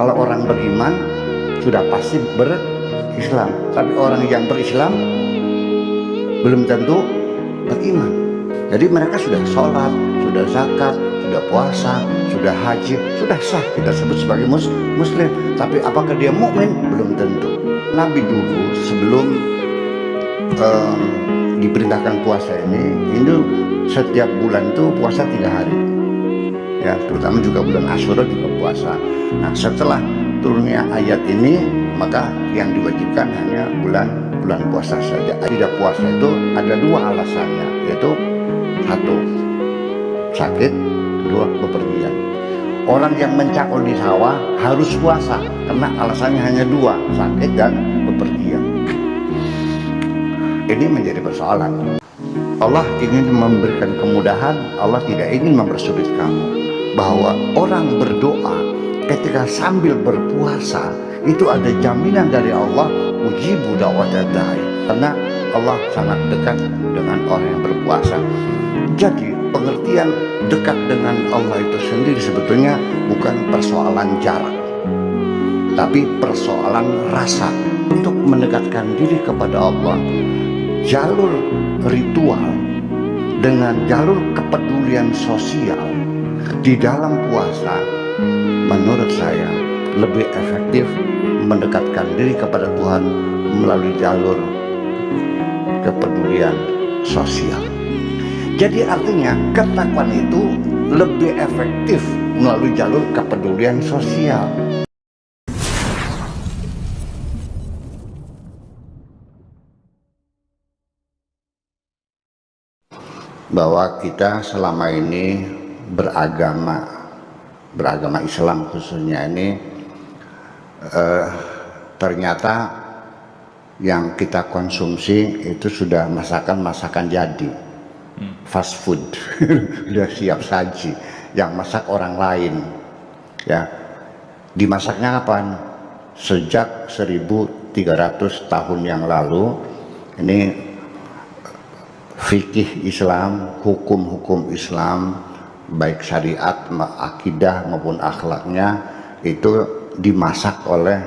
Kalau orang beriman sudah pasti berislam, tapi orang yang berislam belum tentu beriman. Jadi mereka sudah sholat, sudah zakat, sudah puasa, sudah haji, sudah sah kita sebut sebagai muslim. Tapi apakah dia mukmin? Belum tentu. Nabi dulu sebelum diperintahkan puasa ini, itu setiap bulan itu puasa 3 hari. Ya, terutama juga bulan Asyura juga puasa. Nah, setelah turunnya ayat ini, maka yang diwajibkan hanya bulan puasa saja. Tidak puasa itu ada 2 alasannya, yaitu 1 sakit, 2 bepergian. Orang yang mencakul di sawah harus puasa karena alasannya hanya 2, sakit dan bepergian. Ini menjadi persoalan. Allah ingin memberikan kemudahan, Allah tidak ingin mempersulit kamu. Bahwa orang berdoa ketika sambil berpuasa itu ada jaminan dari Allah, ujibu da'watad da'i, karena Allah sangat dekat dengan orang yang berpuasa. Jadi pengertian dekat dengan Allah itu sendiri sebetulnya bukan persoalan jarak, tapi persoalan rasa. Untuk mendekatkan diri kepada Allah, jalur ritual dengan jalur kepedulian sosial di dalam puasa menurut saya lebih efektif mendekatkan diri kepada Tuhan melalui jalur kepedulian sosial. Jadi artinya ketakwaan itu lebih efektif melalui jalur kepedulian sosial. Bahwa kita selama ini beragama Islam khususnya ini ternyata yang kita konsumsi itu sudah masakan jadi, fast food, sudah siap saji, yang masak orang lain. Ya, dimasaknya kapan? Sejak 1300 tahun yang lalu. Ini fikih Islam, hukum-hukum Islam, baik syariat, akidah maupun akhlaknya itu dimasak oleh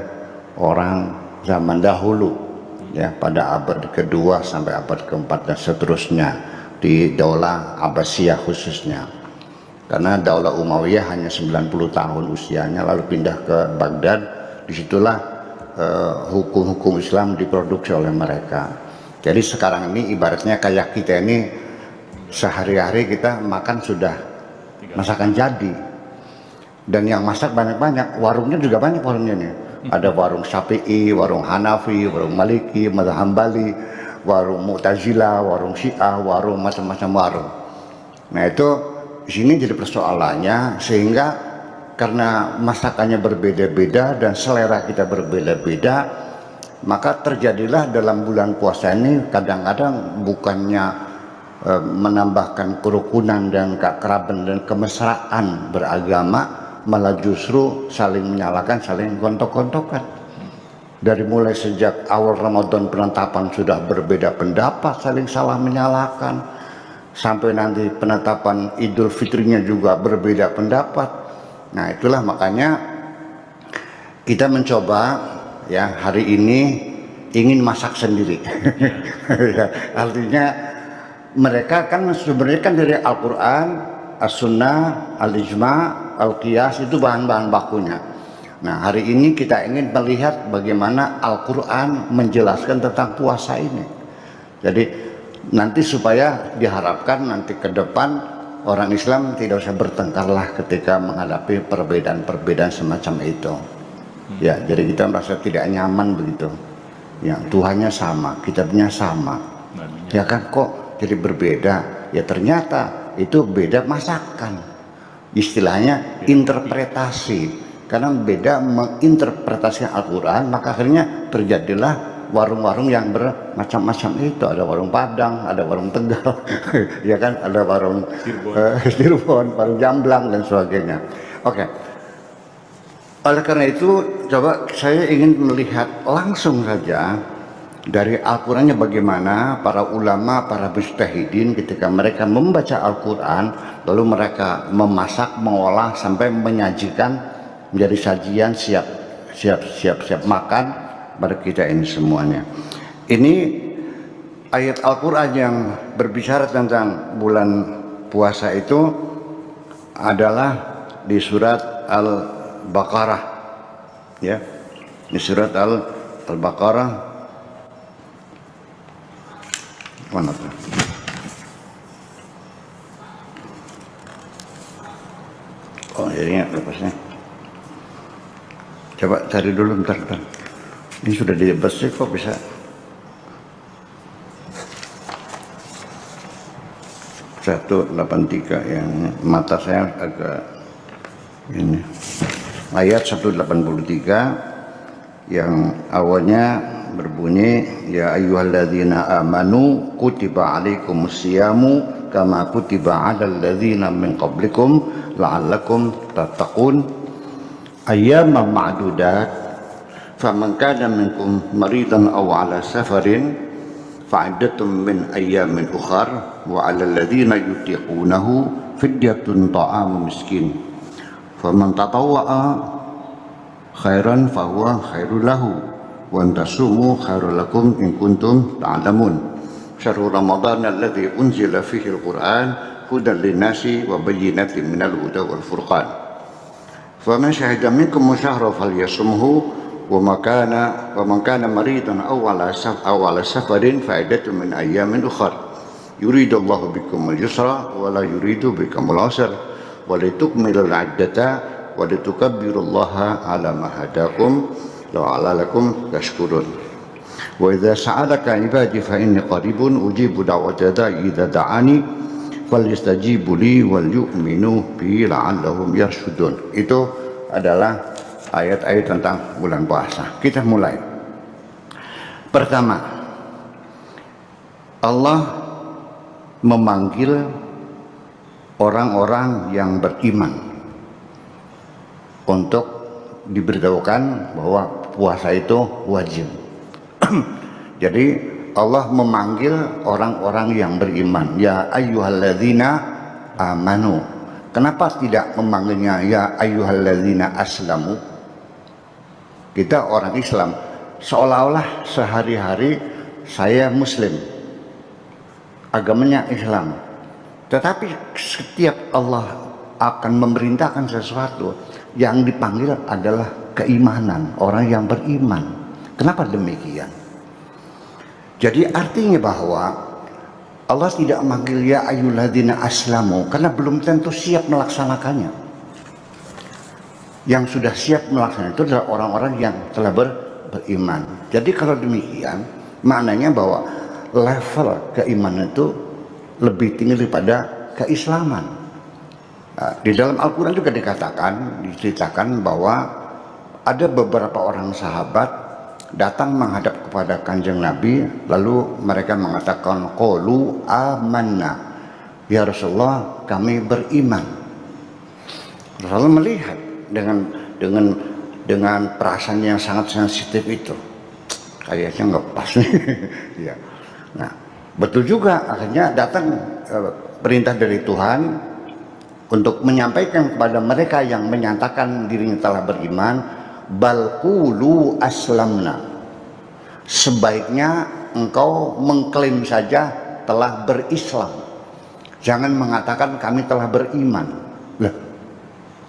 orang zaman dahulu, ya, pada abad kedua sampai abad keempat dan seterusnya di Daulah Abbasiyah khususnya. Karena Daulah Umayyah hanya 90 tahun usianya lalu pindah ke Baghdad. Disitulah hukum-hukum Islam diproduksi oleh mereka. Jadi sekarang ini ibaratnya kayak kita ini sehari-hari kita makan sudah masakan jadi, dan yang masak banyak-banyak, warungnya juga banyak warungnya nih. Ada warung Syafi'i, warung Hanafi, warung Maliki, Mazhab Hambali, warung Mu'tazilah, warung Syiah, warung macam-macam warung. Nah itu di sini jadi persoalannya, sehingga karena masakannya berbeda-beda dan selera kita berbeda-beda, maka terjadilah dalam bulan puasa ini kadang-kadang bukannya menambahkan kerukunan dan keakraban dan kemesraan beragama, malah justru saling menyalahkan, saling gontok-gontokan. Dari mulai sejak awal Ramadan penetapan sudah berbeda pendapat, saling salah menyalahkan, sampai nanti penetapan Idul Fitrinya juga berbeda pendapat. Nah itulah makanya kita mencoba, ya, hari ini ingin masak sendiri. Ya, artinya mereka kan sebenarnya kan dari Al-Quran, As-Sunnah, Al-Ijma', Al-Qiyas itu bahan-bahan bakunya. Nah hari ini kita ingin melihat bagaimana Al-Quran menjelaskan tentang puasa ini. Jadi nanti supaya diharapkan nanti ke depan orang Islam tidak usah bertengkarlah ketika menghadapi perbedaan-perbedaan semacam itu. Ya, jadi kita merasa tidak nyaman begitu. Ya, Tuhannya sama, kitabnya sama. Ya kan, kok jadi berbeda? Ya ternyata itu beda masakan. Istilahnya interpretasi. Karena beda menginterpretasi Al-Quran, maka akhirnya terjadilah warung-warung yang bermacam-macam itu. Ada warung Padang, ada warung Tegal, ya kan, ada warung Cirebon, warung Jamblang dan sebagainya. Oke. Oleh karena itu, coba saya ingin melihat langsung saja dari Al-Qurannya bagaimana para ulama, para mujtahidin ketika mereka membaca Al-Quran, lalu mereka memasak, mengolah sampai menyajikan menjadi sajian siap makan pada kita ini semuanya. Ini ayat Al-Quran yang berbicara tentang bulan puasa itu adalah di surat Al-Baqarah, ya, di surat Al-Baqarah. Mana tuh? Oh, jadinya lepasnya. Coba cari dulu bentar. Ini sudah di bus kok bisa. Satu 183 yang mata saya agak ini. Ayat 183 yang awalnya berbunyi, ya ayyuhalladzina amanu kutiba alaikumusyamu kama kutiba alal ladzina min qablikum la'allakum tattaqun ayyaman ma'dudat faman kana minkum maridan aw ala safarin fa'iddatun min ayyamin ukhar wa 'alal ladzina yutiqunahu fidyatun ta'amu miskin faman tatawwa'a khairan fahuwa khairul lahu wa antasumu khairul lakum in kuntum ta'lamun syahrul ramadhan alladzi unzila fihi al-Qur'an hudan lin-nasi wa bayyinatin minal huda wal furqan faman syahida minkum syahra falyasumhu wa man kana maridan aw ala safarin fa'iddatun min ayyamin ukhar yuridullahu bikumul yusra wa la yuridu bikumul usra wa litukmilul 'iddata wa litukabbirullaha 'ala ma hadakum la'allakum tashkurun wa idza sa'alaka 'ibadi fa inni qaribun ujibu da'wata da'i idza da'ani falyastajibu li wal yu'minu bi la'allahum yarshudun. Itu adalah ayat-ayat tentang bulan puasa. Kita mulai. Pertama, Allah memanggil orang-orang yang beriman untuk diberitahukan bahwa puasa itu wajib. Jadi Allah memanggil orang-orang yang beriman, ya ayyuhalladzina amanu. Kenapa tidak memanggilnya ya ayyuhalladzina aslamu? Kita orang Islam, seolah-olah sehari-hari saya Muslim, agamanya Islam. Tetapi setiap Allah akan memerintahkan sesuatu, yang dipanggil adalah keimanan, orang yang beriman. Kenapa demikian? Jadi artinya bahwa Allah tidak memanggil ya ayyuhalladzina aslamu karena belum tentu siap melaksanakannya. Yang sudah siap melaksanakan itu adalah orang-orang yang telah beriman. Jadi kalau demikian maknanya bahwa level keimanan itu lebih tinggi daripada keislaman. Nah, di dalam Al-Quran juga diceritakan bahwa ada beberapa orang sahabat datang menghadap kepada Kanjeng Nabi, lalu mereka mengatakan qalu amanna ya Rasulullah, kami beriman. Rasulullah melihat dengan perasaan yang sangat sensitif itu, kayaknya nggak pas nih. Ya. Nah, betul juga, akhirnya datang perintah dari Tuhan untuk menyampaikan kepada mereka yang menyatakan dirinya telah beriman, bal qulu aslamna, sebaiknya engkau mengklaim saja telah berislam, jangan mengatakan kami telah beriman. Lah,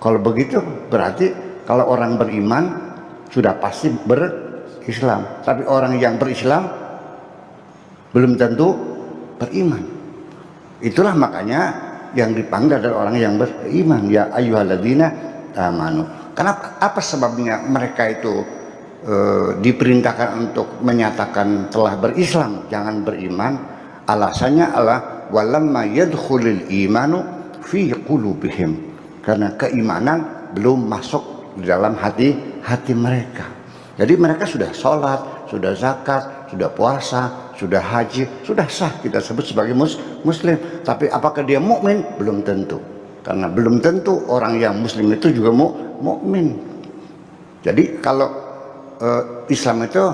kalau begitu berarti kalau orang beriman sudah pasti berislam, tapi orang yang berislam belum tentu beriman. Itulah makanya yang dipanggil adalah orang yang beriman, ya ayyuhalladzina amanu. Kenapa? Apa sebabnya mereka itu diperintahkan untuk menyatakan telah berislam, jangan beriman? Alasannya adalah walamma yadkhulul imanu fi qulubihim, karena keimanan belum masuk di dalam hati mereka. Jadi mereka sudah sholat, sudah zakat, sudah puasa, sudah haji, sudah sah kita sebut sebagai muslim. Tapi apakah dia mukmin? Belum tentu. Karena belum tentu orang yang muslim itu juga mukmin. Jadi kalau Islam itu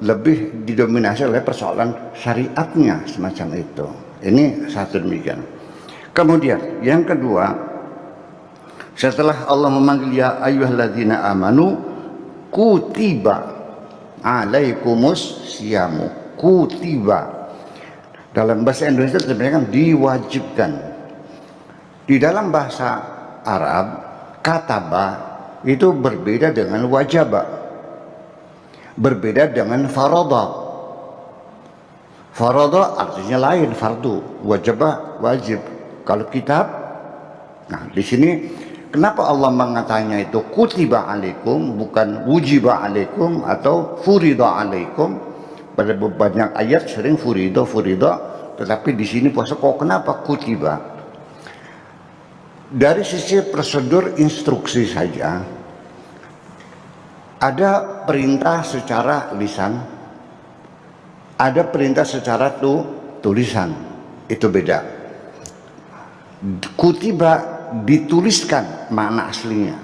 lebih didominasi oleh persoalan syariatnya semacam itu. Ini satu demikian. Kemudian yang kedua, Setelah Allah memanggil ya ayyuhalladzina amanu kutiba alaikumus siyamu. Kutiba dalam bahasa Indonesia sebenarnya diwajibkan. Di dalam bahasa Arab kataba itu berbeda dengan wajaba, berbeda dengan farada. Farada artinya lain, fardu. Wajaba wajib. Kalau kitab, nah di sini kenapa Allah mengatakannya itu kutiba alaikum bukan wujiba alaikum atau furida alaikum? Pada banyak ayat sering furida, tetapi di sini puasa kok kenapa kutiba? Dari sisi prosedur instruksi saja, ada perintah secara lisan, ada perintah secara tulisan, itu beda. Kutiba dituliskan makna aslinya,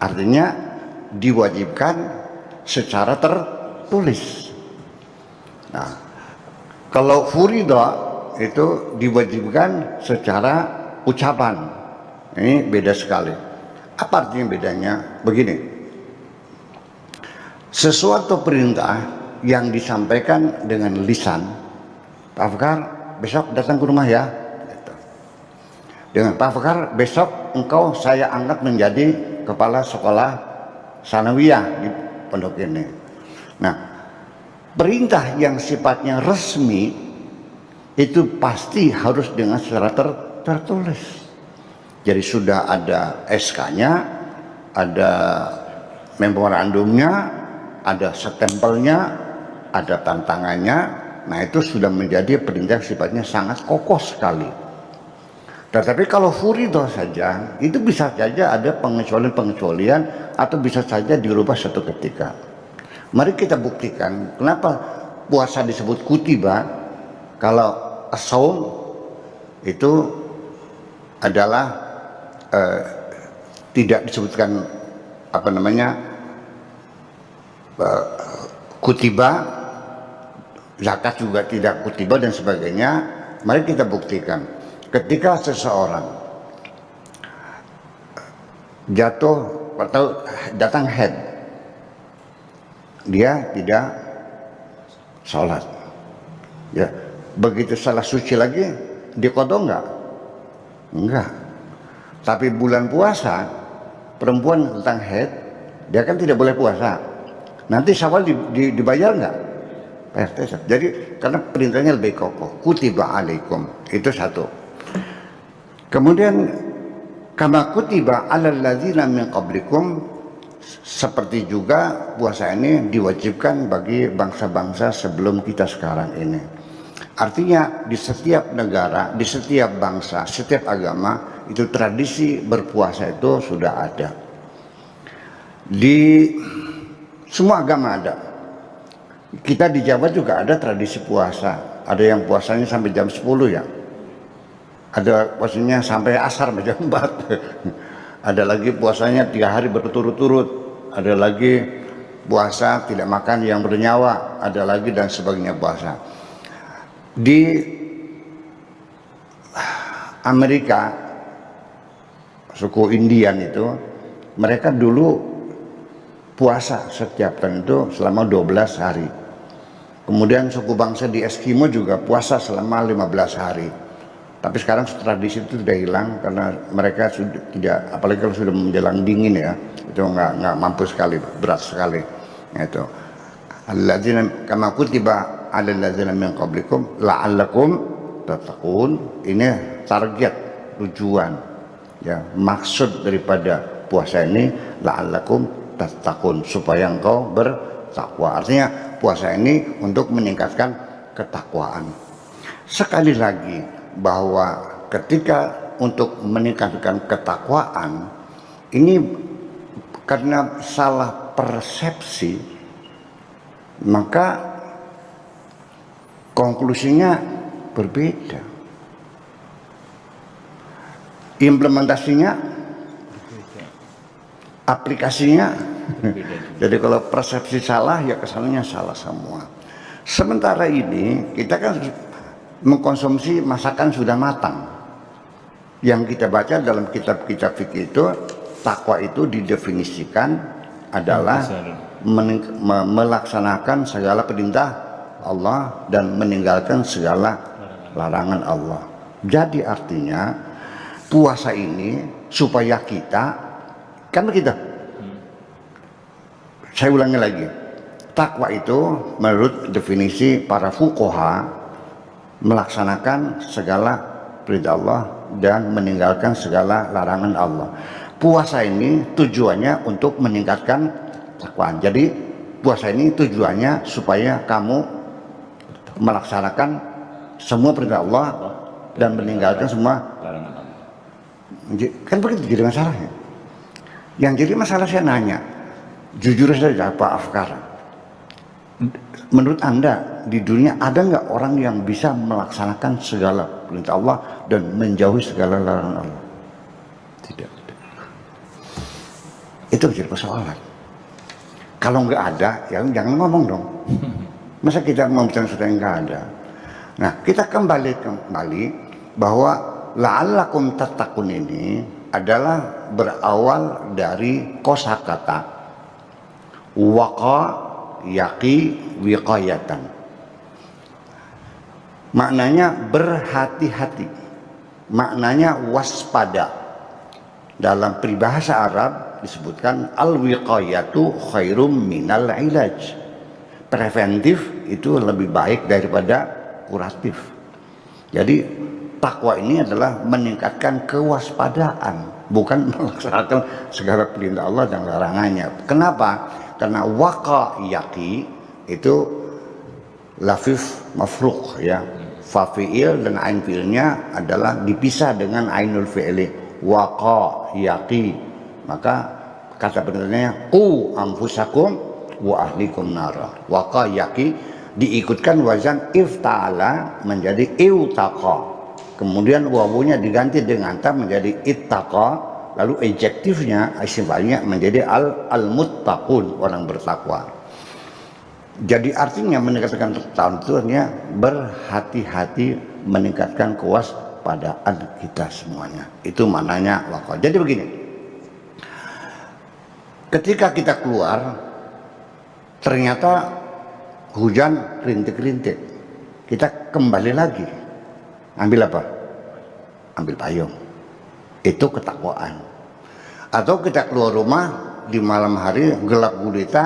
artinya diwajibkan secara tertulis. Nah, kalau furida itu diwajibkan secara ucapan. Ini beda sekali. Apa artinya bedanya? Begini, sesuatu perintah yang disampaikan dengan lisan, Pak Fakar besok datang ke rumah ya, dengan Pak Fakar besok engkau saya angkat menjadi kepala sekolah sanawiyah di pondok ini. Nah, perintah yang sifatnya resmi itu pasti harus dengan secara tertulis. Jadi sudah ada SK-nya, ada memorandumnya, ada stempelnya, ada tantangannya. Nah, itu sudah menjadi perintah sifatnya sangat kokoh sekali. Tetapi kalau furidah saja, itu bisa saja ada pengecualian-pengecualian atau bisa saja dirubah suatu ketika. Mari kita buktikan kenapa puasa disebut kutiba, kalau as-shaum itu adalah tidak disebutkan apa namanya kutiba, zakat juga tidak kutiba dan sebagainya. Mari kita buktikan. Ketika seseorang jatuh atau datang haid, dia tidak sholat. Ya, begitu salah suci lagi, diqadha enggak? Enggak. Tapi bulan puasa, perempuan tentang haid, dia kan tidak boleh puasa. Nanti Syawal dibayar enggak? PRT. Jadi karena perintahnya lebih kokoh, kutiba alaikum, itu satu. Kemudian kama kutiba alal ladzina min qablikum, seperti juga puasa ini diwajibkan bagi bangsa-bangsa sebelum kita sekarang ini. Artinya di setiap negara, di setiap bangsa, setiap agama itu tradisi berpuasa itu sudah ada. Di semua agama ada. Kita di Jawa juga ada tradisi puasa. Ada yang puasanya sampai jam 10 ya. Ada puasanya sampai asar jam 4. Ada lagi puasanya 3 hari berturut-turut. Ada lagi puasa tidak makan yang bernyawa. Ada lagi dan sebagainya puasa. Di Amerika, suku Indian itu, mereka dulu puasa setiap tahun itu selama 12 hari. Kemudian suku bangsa di Eskimo juga puasa selama 15 hari. Tapi sekarang tradisi itu sudah hilang karena mereka sudah tidak, apalagi kalau sudah menjelang dingin ya, itu nggak mampu sekali, berat sekali. Itu alladzina kama kutiba alal ladzina min qablikum la'allakum tattaqun. Ini target, tujuan, ya, maksud daripada puasa ini la'allakum tattaqun, supaya engkau bertakwa. Artinya puasa ini untuk meningkatkan ketakwaan. Sekali lagi bahwa ketika untuk meningkatkan ketakwaan ini karena salah persepsi, maka konklusinya berbeda, implementasinya, aplikasinya. Jadi kalau persepsi salah ya kesannya salah semua. Sementara ini kita kan mengkonsumsi masakan sudah matang, Yang kita baca dalam kitab-kitab fikih itu, takwa itu didefinisikan adalah melaksanakan segala perintah Allah dan meninggalkan segala larangan Allah. Jadi artinya puasa ini supaya kita, kan begitu. Saya ulangi lagi, takwa itu menurut definisi para fuqaha melaksanakan segala perintah Allah dan meninggalkan segala larangan Allah. Puasa ini tujuannya untuk meningkatkan takwa. Jadi puasa ini tujuannya supaya kamu melaksanakan semua perintah Allah dan meninggalkan semua larangan Allah. Kan begitu jadi masalahnya. Yang jadi masalah, saya nanya, jujur saja Pak Afkar, menurut Anda di dunia ada nggak orang yang bisa melaksanakan segala perintah Allah dan menjauhi segala larangan Allah? Tidak. Itu jadi persoalan. Kalau nggak ada, ya jangan ngomong dong. Masa kita mau bicara sesuatu yang nggak ada? Nah, kita kembali bahwa la'allakum tattaqun ini adalah berawal dari kosakata waqa yaqi wiqayatan. Maknanya berhati-hati, maknanya waspada. Dalam peribahasa Arab disebutkan al-wiqayatu khairum minal ilaj. Preventif itu lebih baik daripada kuratif. Jadi takwa ini adalah meningkatkan kewaspadaan, bukan melaksanakan segala perintah Allah dan larangannya. Kenapa? Karena waqa yaqi itu lafif mafruq ya. Fa fi'il dan ain fi'ilnya adalah dipisah dengan ainul fi'li. Waqa yaqi, maka kata benarnya qu anfusakum wa ahlikum nara. Waqa yaqi diikutkan wazan ifta'ala menjadi iutaqa, kemudian wawunya diganti dengan ta menjadi ittaqa, lalu adjektifnya isim fa'ilnya menjadi al-muttaqun, orang bertakwa. Jadi artinya meningkatkan tahun itu artinya berhati-hati, meningkatkan kewaspadaan kita semuanya. Itu maknanya waqa. Jadi begini, ketika kita keluar ternyata hujan rintik-rintik, kita kembali lagi ambil apa? Ambil payung. Itu ketakwaan. Atau kita keluar rumah di malam hari gelap gulita,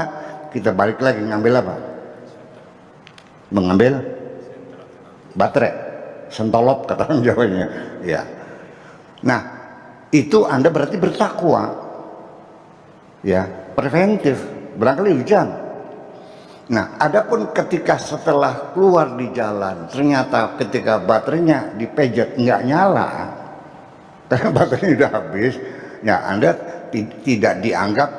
kita balik lagi ngambil apa? Mengambil baterai, sentolop kata orang Jawanya. Ya. Nah, itu Anda berarti bertakwa. Ya, preventif. Barangkali hujan. Nah, adapun ketika setelah keluar di jalan, ternyata ketika baterainya dipejet nggak nyala, karena baterainya udah habis, ya Anda tidak dianggap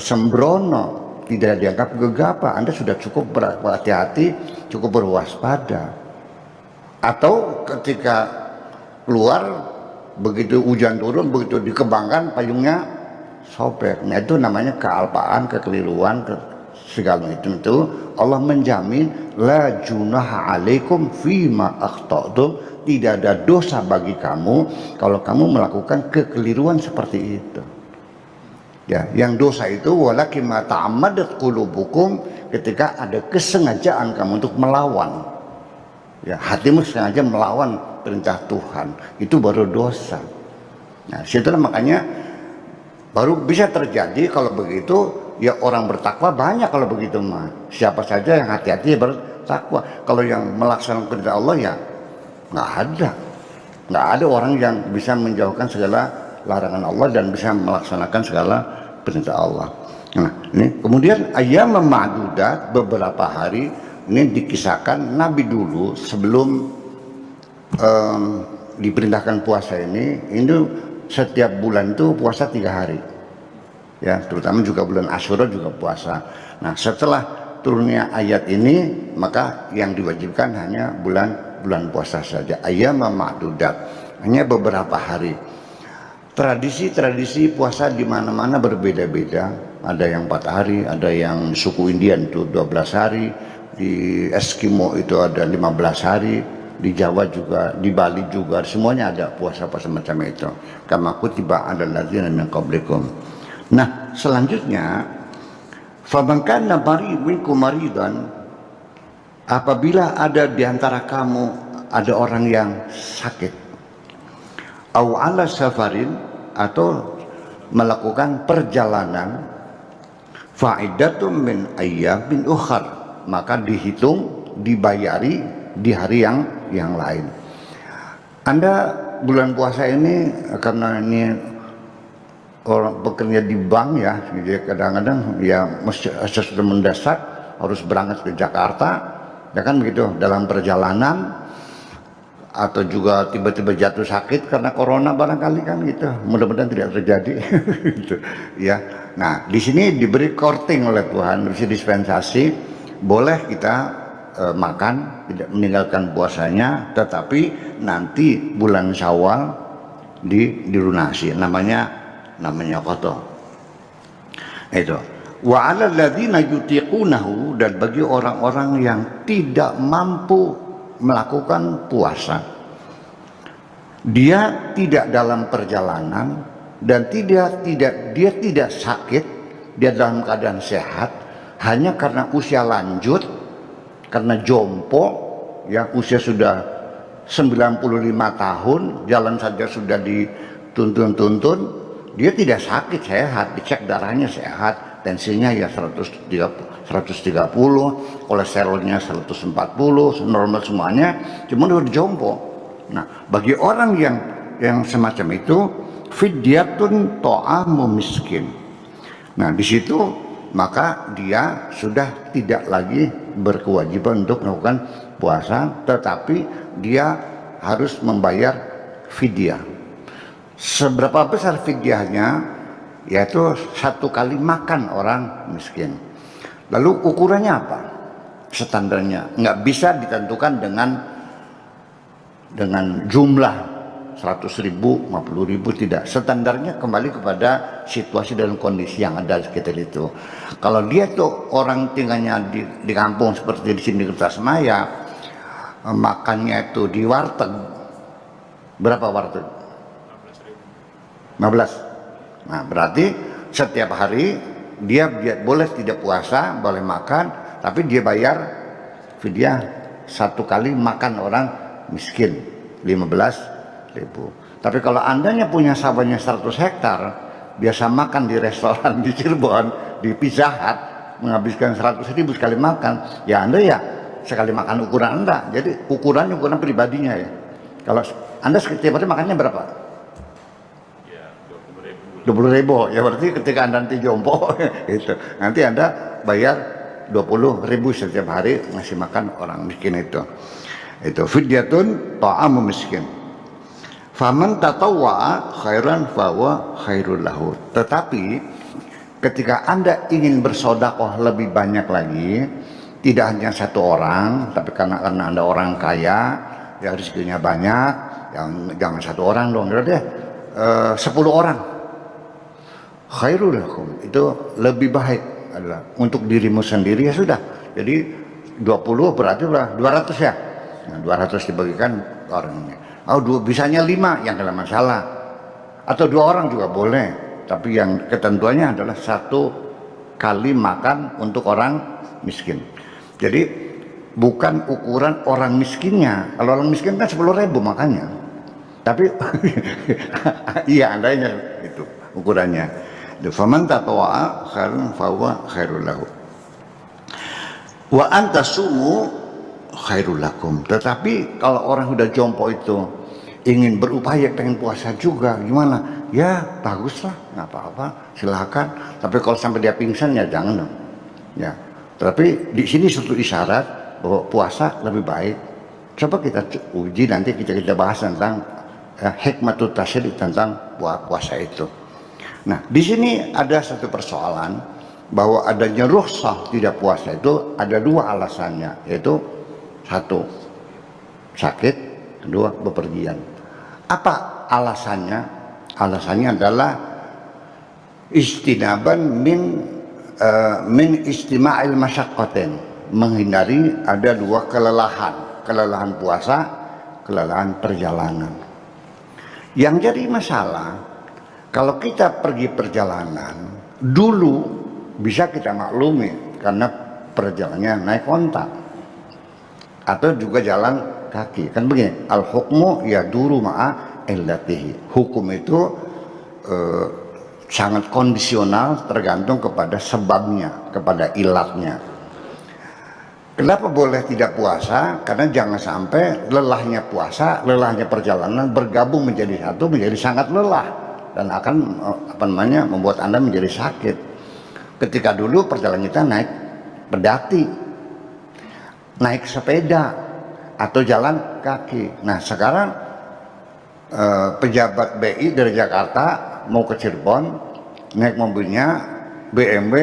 sembrono, tidak dianggap gegabah. Anda sudah cukup berhati-hati, cukup berwaspada. Atau ketika keluar, begitu hujan turun, begitu dikembangkan payungnya sobek. Nah, itu namanya kealpaan, kekeliruan, segala itu Allah menjamin la junaha alaikum fima akhta'tum, tidak ada dosa bagi kamu kalau kamu melakukan kekeliruan seperti itu. Ya, yang dosa itu walakin ma ta'ammadat qulubukum, ketika ada kesengajaan kamu untuk melawan. Ya, hatimu sengaja melawan perintah Tuhan, itu baru dosa. Nah, situlah makanya baru bisa terjadi kalau begitu. Ya, orang bertakwa banyak kalau begitu mah. Siapa saja yang hati-hati bertakwa. Kalau yang melaksanakan perintah Allah ya nggak ada. Nggak ada orang yang bisa menjauhkan segala larangan Allah dan bisa melaksanakan segala perintah Allah. Nah, ini kemudian ayam ma'dudat, beberapa hari ini dikisahkan Nabi dulu sebelum diperintahkan puasa ini setiap bulan itu puasa 3 hari. Ya, terutama juga bulan Asyura juga puasa. Nah, setelah turunnya ayat ini, maka yang diwajibkan hanya bulan puasa saja. Ayyam ma'dudat, hanya beberapa hari. Tradisi puasa di mana-mana berbeda-beda. Ada yang 4 hari, ada yang suku Indian itu 12 hari, di Eskimo itu ada 15 hari, di Jawa juga, di Bali juga, semuanya ada puasa-puasa macam itu. Kama kutiba 'alal ladzina min qablikum. Nah, selanjutnya faman kana minkum maridan, apabila ada di antara kamu ada orang yang sakit, au ala safarin, atau melakukan perjalanan, fa'idatum min ayyamin ukhar, maka dihitung, dibayari di hari yang lain. Anda bulan puasa ini, karena ini orang bekerja di bank ya, jadi kadang-kadang ya sesuatu mendesak harus berangkat ke Jakarta, ya kan begitu, dalam perjalanan atau juga tiba-tiba jatuh sakit karena corona barangkali kan gitu, mudah-mudahan tidak terjadi gitu ya. Nah, di sini diberi korting oleh Tuhan, diberi dispensasi, boleh kita makan, tidak meninggalkan puasanya, tetapi nanti bulan Syawal dilunasi, namanya qada. Itu. Wa 'alal ladzina yutiqunahu, dan bagi orang-orang yang tidak mampu melakukan puasa, dia tidak dalam perjalanan dan dia tidak sakit, dia dalam keadaan sehat, hanya karena usia lanjut, karena jompo ya, usia sudah 95 tahun, jalan saja sudah dituntun-tuntun, dia tidak sakit, sehat, dicek darahnya sehat, tensinya ya 130, kolesterolnya 140, normal semuanya, cuma udah jompo. Nah, bagi orang yang semacam itu, fidyatun ta'amu miskin. Nah, di situ maka dia sudah tidak lagi berkewajiban untuk melakukan puasa, tetapi dia harus membayar fidyah. Seberapa besar fidyahnya? Yaitu 1 kali makan orang miskin. Lalu ukurannya apa? Standarnya nggak bisa ditentukan dengan jumlah 100.000, 50.000, tidak. Standarnya kembali kepada situasi dan kondisi yang ada sekitar itu. Kalau dia tuh orang tinggalnya di kampung seperti di sini di Tasmaya, makannya itu di warteg, berapa warteg? 15. Nah, berarti setiap hari dia boleh tidak puasa, boleh makan, tapi dia bayar fidyah 1 kali makan orang miskin 15.000. Tapi kalau andanya punya sawahnya 100 hektar, biasa makan di restoran di Cirebon, di Pizza Hut, menghabiskan 100.000 sekali makan, ya Anda ya sekali makan ukuran Anda. Jadi ukuran pribadinya ya. Kalau Anda setiap hari makannya berapa? 20.000, ya berarti ketika Anda nanti jompo itu nanti Anda bayar 20.000 setiap hari ngasih makan orang miskin itu fidyatun ta'amu miskin. Faman tatawwa'a khairan fahuwa khairul lahu. Tetapi ketika Anda ingin bersedekah lebih banyak lagi, tidak hanya 1 orang, tapi karena Anda orang kaya yang rezekinya banyak, jangan 1 orang dong, deh 10 orang. Khairul lakum, itu lebih baik adalah untuk dirimu sendiri, ya sudah. Jadi 20 berarti udah 200 ya. Nah, 200 dibagikan orangnya. Bisanya 5 yang tidak masalah. Atau 2 orang juga boleh. Tapi yang ketentuannya adalah 1 kali makan untuk orang miskin. Jadi bukan ukuran orang miskinnya. Kalau orang miskin kan 10.000 makannya. Tapi iya andainya itu ukurannya. Faman tatawwa'a khairan fahuwa khairul lahu. Wa antasumu khairul lakum. Tetapi kalau orang sudah jompo itu ingin berupaya pengen puasa juga, gimana? Ya baguslah, nggak apa-apa, silakan. Tapi kalau sampai dia pingsan ya jangan dong. Ya. Tapi di sini suatu isyarat bahwa puasa lebih baik. Coba kita uji, nanti kita bahas tentang hikmatut tasyrik, tentang puasa itu. Nah, di sini ada satu persoalan bahwa adanya rukhsah tidak puasa itu ada 2 alasannya, yaitu 1 sakit, 2 bepergian. Apa alasannya? Alasannya adalah istinaban min istima'il masyaqqatin, menghindari ada 2 kelelahan puasa kelelahan perjalanan. Yang jadi masalah, kalau kita pergi perjalanan, dulu bisa kita maklumi karena perjalanannya naik onta atau juga jalan kaki. Kan begini, al-hukmu yaduru ma'a illatihi. Hukum itu sangat kondisional, tergantung kepada sebabnya, kepada ilatnya. Kenapa boleh tidak puasa? Karena jangan sampai lelahnya puasa, lelahnya perjalanan bergabung menjadi satu, menjadi sangat lelah dan akan membuat Anda menjadi sakit. Ketika dulu perjalanan kita naik pedati, naik sepeda atau jalan kaki. Nah sekarang pejabat BI dari Jakarta mau ke Cirebon naik mobilnya BMW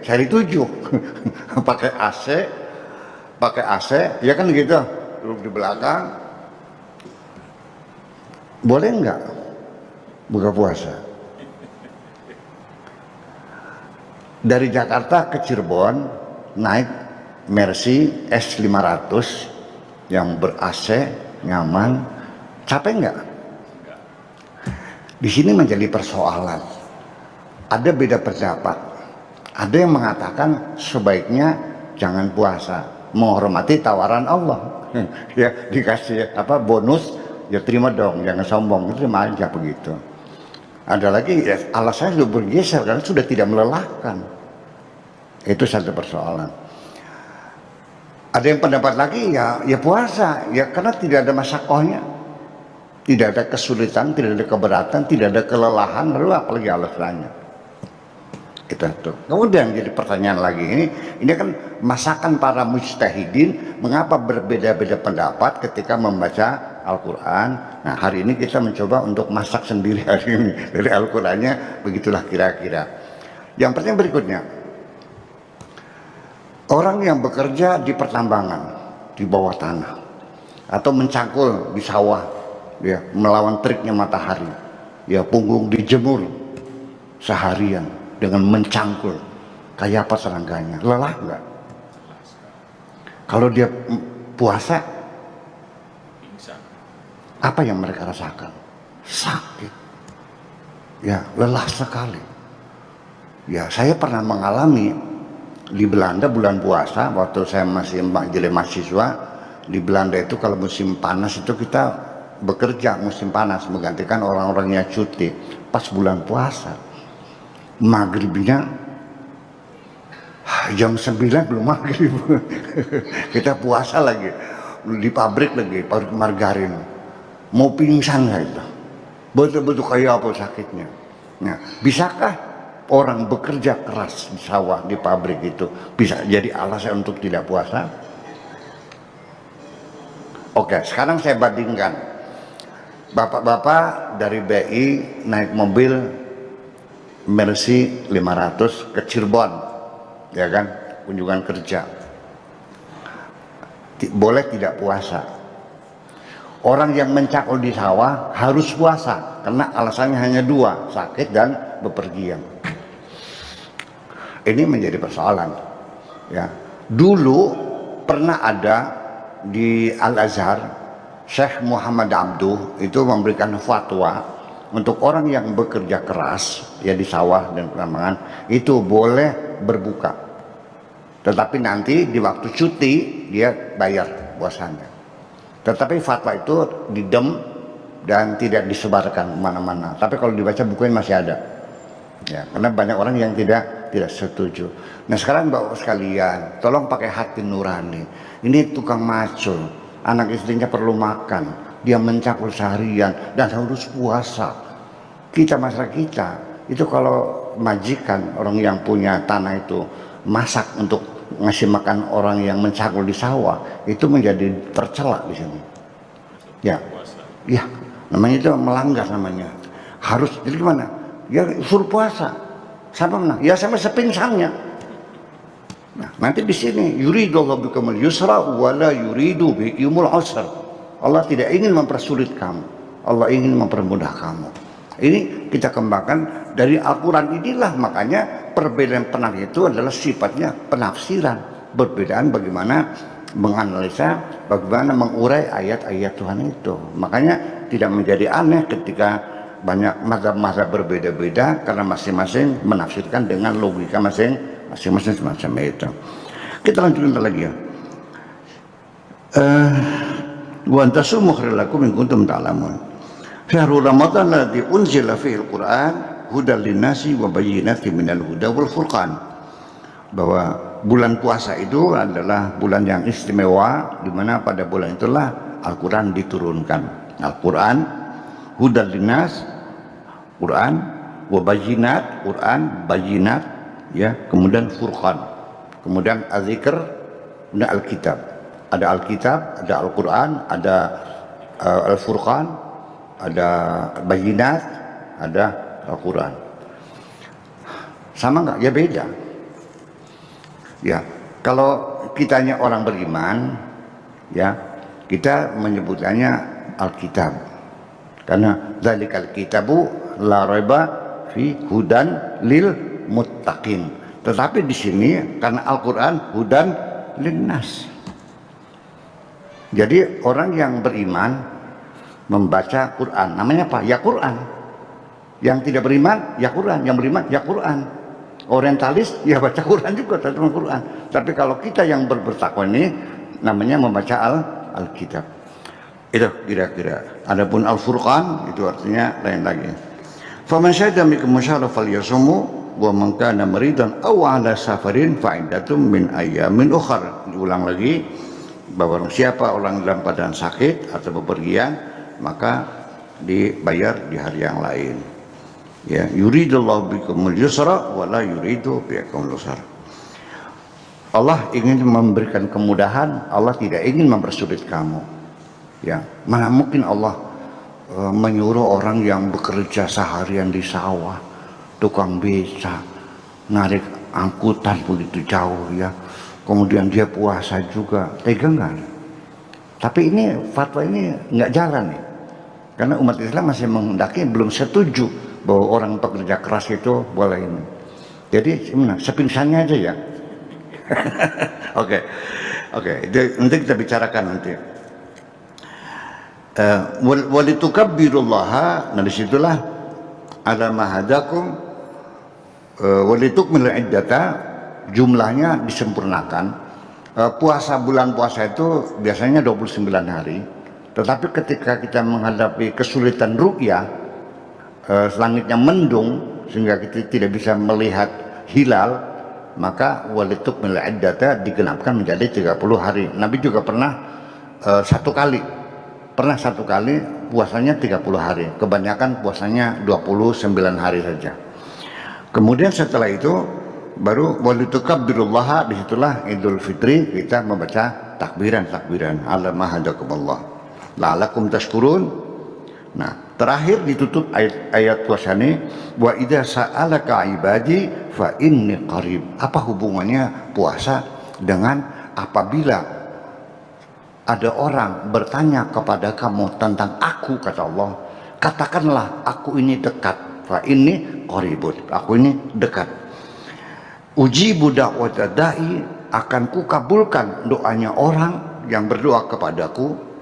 seri 7 pakai AC ya kan gitu, duduk di belakang. Boleh nggak buka puasa? Dari Jakarta ke Cirebon naik Mercy S500 yang ber-AC nyaman, capek nggak? Di sini menjadi persoalan. Ada beda pendapat. Ada yang mengatakan sebaiknya jangan puasa, menghormati tawaran Allah. Ya dikasih bonus, ya terima dong, jangan sombong, terima aja begitu. Ada lagi ya, alasannya sudah bergeser karena sudah tidak melelahkan. Itu satu persoalan. Ada yang pendapat lagi ya puasa, ya karena tidak ada masakohnya, tidak ada kesulitan, tidak ada keberatan, tidak ada kelelahan, lalu apalagi alasannya. Itu. Kemudian jadi pertanyaan lagi, ini kan masakan para mujtahidin, mengapa berbeda-beda pendapat ketika membaca Al-Quran. Nah hari ini kita mencoba untuk masak sendiri hari ini dari Al-Qurannya, begitulah kira-kira. Yang pertanyaan berikutnya, orang yang bekerja di pertambangan, di bawah tanah, atau mencangkul di sawah, ya, melawan teriknya matahari, ya punggung dijemur seharian dengan mencangkul, kayak apa terangganya, lelah nggak? Kalau dia puasa, apa yang mereka rasakan? Sakit, ya lelah sekali. Ya saya pernah mengalami di Belanda bulan puasa, waktu saya masih jadi mahasiswa. Di Belanda itu kalau musim panas itu kita bekerja musim panas, menggantikan orang-orangnya cuti. Pas bulan puasa, maghribnya jam 9 belum maghrib. Kita puasa lagi di pabrik margarin, mau pingsan saya itu, betul-betul kayak apa sakitnya. Nah bisakah orang bekerja keras di sawah, di pabrik itu bisa jadi alasan untuk tidak puasa? Oke, sekarang saya bandingkan. Bapak-bapak dari BI naik mobil Mercy 500 ke Cirebon, ya kan, kunjungan kerja. Boleh tidak puasa? Orang yang mencakul di sawah harus puasa karena alasannya hanya dua, sakit dan bepergian. Ini menjadi persoalan. Ya, dulu pernah ada di Al-Azhar, Syekh Muhammad Abduh itu memberikan fatwa untuk orang yang bekerja keras ya di sawah dan pertambangan itu boleh berbuka, tetapi nanti di waktu cuti dia bayar puasanya. Tetapi fatwa itu didem dan tidak disebarkan kemana-mana. Tapi kalau dibaca bukunya masih ada. Ya, karena banyak orang yang tidak setuju. Nah sekarang Bapak sekalian, tolong pakai hati nurani. Ini tukang macul, anak istrinya perlu makan, dia mencakul seharian dan harus puasa. Kita masyarakat kita itu kalau majikan orang yang punya tanah itu masak untuk ngasih makan orang yang mencakul di sawah, itu menjadi tercela di sini. Ya, ya, namanya itu melanggar namanya. Harus jadi gimana? Ya suruh puasa. Sampai mana? Ya sampai sepingsannya. Nah, nanti di sini yuridullahu bikumul yusra wala yuridu bikumul usra. Allah tidak ingin mempersulit kamu. Allah ingin mempermudah kamu. Ini kita kembangkan dari Al-Quran inilah, makanya perbedaan penafsiran itu adalah sifatnya penafsiran. Perbedaan bagaimana menganalisa bagaimana mengurai ayat-ayat Tuhan itu. Makanya tidak menjadi aneh ketika banyak mazhab-mazhab berbeda-beda karena masing-masing menafsirkan dengan logika masing-masing semacam itu. Kita lanjutkan lagi ya. Wa antasumu khairul lakum in kuntum ta'lamun. Syahrul Ramadan alladzi unzila fihi al-Qur'an hudal linnasi wa bayyinatin minal huda wal furqan. Bahwa bulan puasa itu adalah bulan yang istimewa, di mana pada bulan itulah Al-Quran diturunkan. Al-Quran, hudal linnas, Quran, wabayinat, Quran, bayinat, ya, kemudian furqan, kemudian az-zikr, kemudian Alkitab. Ada Alkitab, ada Al-Quran, ada Al-Furqan, ada bayinat, ada Al-Quran. Sama nggak? Ya beda. Ya, kalau kitanya orang beriman, ya, kita menyebutnya Alkitab. Karena zalikal kitabu la raiba fi hudan lil muttaqin. Tetapi di sini karena Al-Qur'an hudan linnas. Jadi orang yang beriman membaca Quran, namanya apa? Ya Quran. Yang tidak beriman, ya Quran. Yang beriman, ya Quran. Orientalis ya baca Quran juga, terjemah Quran. Tapi kalau kita yang bertakwa ini namanya membaca Alkitab. Itu kira-kira. Adapun Al-Furqan itu artinya lain lagi. Faman syahida minkum syahra falyasumhu wa man kana maridan aw ala safarin fa iddatum min ayyamin ukhra. Diulang lagi bahwa siapa orang dalam keadaan sakit atau bepergian maka dibayar di hari yang lain. Ya, yuridullahu bikumul yusra wa la yuridu bikumul usra. Allah ingin memberikan kemudahan, Allah tidak ingin mempersulit kamu. Ya, mana mungkin Allah menyuruh orang yang bekerja seharian di sawah, tukang beca, narik angkutan begitu jauh ya. Kemudian dia puasa juga, tega nggak? Tapi ini fatwa ini nggak jalan nih, karena umat Islam masih menghendaki, belum setuju bahwa orang pekerja keras itu boleh ini. Jadi sepingsannya aja ya. Oke, nanti kita bicarakan nanti. Walitukabbirullaha, nah disitulah ala mahadakum walitukmil iddata, jumlahnya disempurnakan. Puasa bulan puasa itu biasanya 29 hari. Tetapi ketika kita menghadapi kesulitan ru'yah, langitnya mendung sehingga kita tidak bisa melihat hilal, maka walitukmil iddata digenapkan menjadi 30 hari. Nabi juga pernah satu kali puasanya 30 hari. Kebanyakan puasanya 29 hari saja. Kemudian setelah itu baru walitukabbirullaha, disitulah Idul Fitri kita membaca takbiran ala mahadakumullah la'alakum tashkurun. Nah, terakhir ditutup ayat puasa ini, wa idza sa'alaka ibadi fa inni qarib. Apa hubungannya puasa dengan apabila ada orang bertanya kepada kamu tentang aku, kata Allah, katakanlah aku ini dekat. Fa inni qaribun, aku ini dekat. Ujibu da'wata da'i, akan kukabulkan doanya orang yang berdoa kepadaku.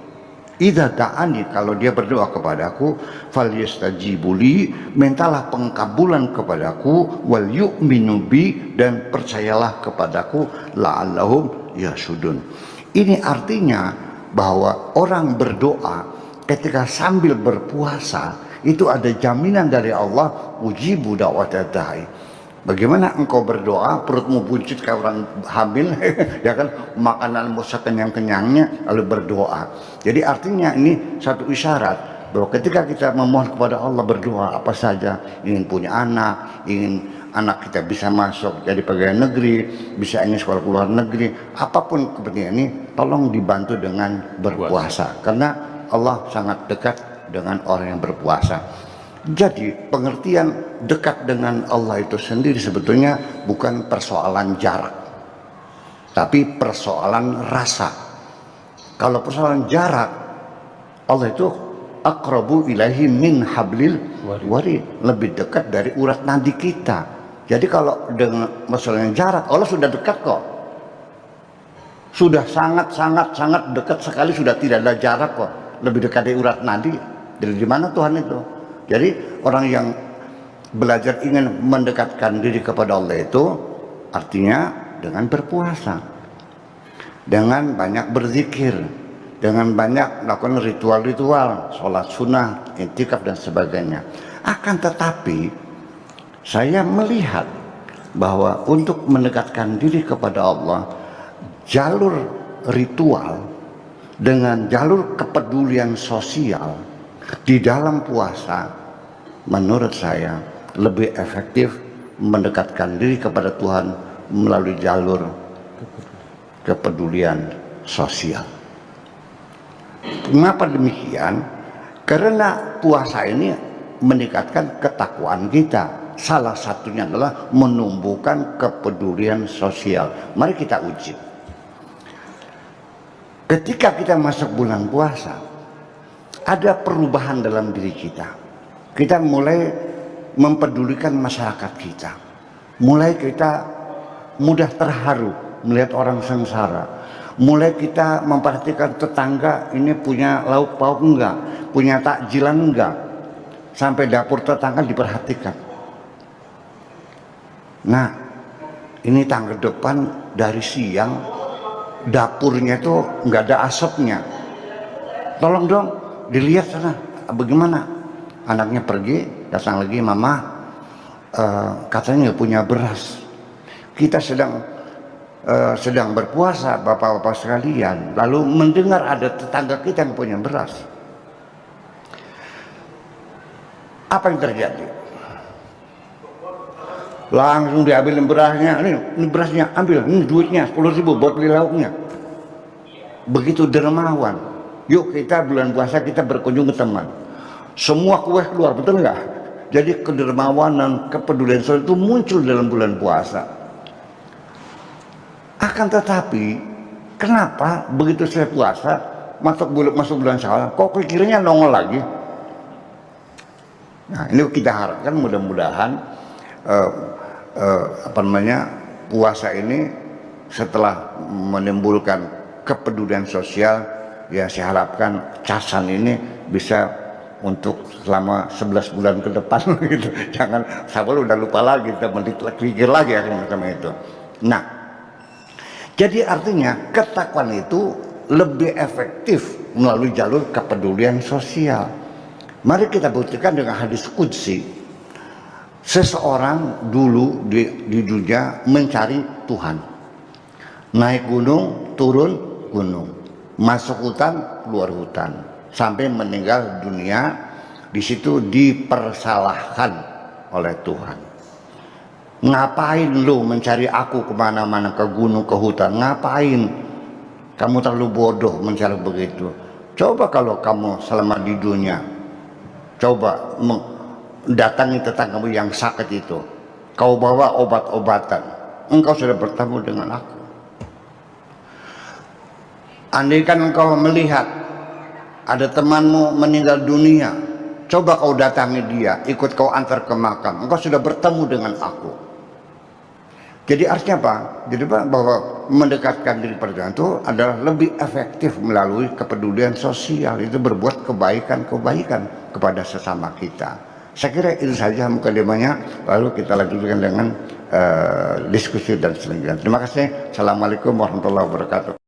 Idza da'ani, kalau dia berdoa kepadaku, falyastajibu li, mintalah pengkabulan kepadaku, wal yu'minu bi, dan percayalah kepadaku, la'allahum yasudun. Ini artinya bahwa orang berdoa ketika sambil berpuasa itu ada jaminan dari Allah, ujibu da'wata da'i. Bagaimana engkau berdoa, perutmu buncit kayak orang hamil, ya kan, makanan sekenyang-kenyangnya lalu berdoa. Jadi artinya ini satu isyarat bahwa ketika kita memohon kepada Allah, berdoa apa saja, ingin punya anak, ingin anak kita bisa masuk jadi pegawai negeri, bisa ingin sekolah luar negeri, apapun kepentingan ini, tolong dibantu dengan berpuasa, karena Allah sangat dekat dengan orang yang berpuasa. Jadi pengertian dekat dengan Allah itu sendiri sebetulnya bukan persoalan jarak, tapi persoalan rasa. Kalau persoalan jarak, Allah itu aqrabu ilaihi min hablil warid, lebih dekat dari urat nadi kita. Jadi kalau dengan masalahnya jarak, Allah sudah dekat kok. Sudah sangat dekat sekali, sudah tidak ada jarak kok. Lebih dekat dari urat nadi. Dari mana Tuhan itu? Jadi orang yang belajar ingin mendekatkan diri kepada Allah itu artinya dengan berpuasa, dengan banyak berzikir, dengan banyak melakukan ritual-ritual, sholat sunnah, i'tikaf dan sebagainya. Akan tetapi saya melihat bahwa untuk mendekatkan diri kepada Allah, jalur ritual dengan jalur kepedulian sosial di dalam puasa, menurut saya lebih efektif mendekatkan diri kepada Tuhan melalui jalur kepedulian sosial. Mengapa demikian? Karena puasa ini meningkatkan ketakwaan kita. Salah satunya adalah menumbuhkan kepedulian sosial. Mari kita uji. Ketika kita masuk bulan puasa, ada perubahan dalam diri kita. Kita mulai mempedulikan masyarakat kita. Mulai kita mudah terharu melihat orang sengsara. Mulai kita memperhatikan tetangga ini punya lauk pauk enggak, punya takjilan enggak. Sampai dapur tetangga diperhatikan. Nah, ini tangga depan dari siang dapurnya itu nggak ada asapnya. Tolong dong dilihat sana bagaimana. Anaknya pergi, datang lagi, mama katanya nggak punya beras. Kita sedang berpuasa bapak-bapak sekalian, lalu mendengar ada tetangga kita yang punya beras. Apa yang terjadi? Langsung diambilin berasnya, ini berasnya ambil, ini duitnya 10.000 buat beli lauknya. Begitu dermawan. Yuk kita bulan puasa kita berkunjung ke teman. Semua kue keluar, betul nggak? Jadi kedermawanan, kepedulian sosial itu muncul dalam bulan puasa. Akan tetapi, kenapa begitu saya puasa masuk bulan Syawal, kok pikirannya nongol lagi? Nah, ini kita harapkan mudah-mudahan puasa ini setelah menimbulkan kepedulian sosial, ya saya harapkan casan ini bisa untuk selama 11 bulan ke depan gitu. Jangan sabar udah lupa lagi, kita pikir lagi akan macam itu. Nah, jadi artinya ketakwaan itu lebih efektif melalui jalur kepedulian sosial. Mari kita buktikan dengan hadis qudsi. Seseorang dulu di dunia mencari Tuhan, naik gunung, turun gunung, masuk hutan, keluar hutan, sampai meninggal dunia. Di situ dipersalahkan oleh Tuhan. Ngapain lu mencari aku kemana-mana, ke gunung, ke hutan? Ngapain? Kamu terlalu bodoh mencari begitu. Coba kalau kamu selama di dunia, coba datangi tetanggamu yang sakit itu, kau bawa obat-obatan, engkau sudah bertemu dengan aku. Andaikan engkau melihat ada temanmu meninggal dunia, coba kau datangi dia, ikut kau antar ke makam, engkau sudah bertemu dengan aku. Jadi artinya apa? Jadi bahwa mendekatkan diri pada Tuhan itu adalah lebih efektif melalui kepedulian sosial, itu berbuat kebaikan kepada sesama kita. Saya kira itu saja mukadimahnya, lalu kita lanjutkan dengan diskusi dan selanjutnya. Terima kasih. Assalamualaikum warahmatullahi wabarakatuh.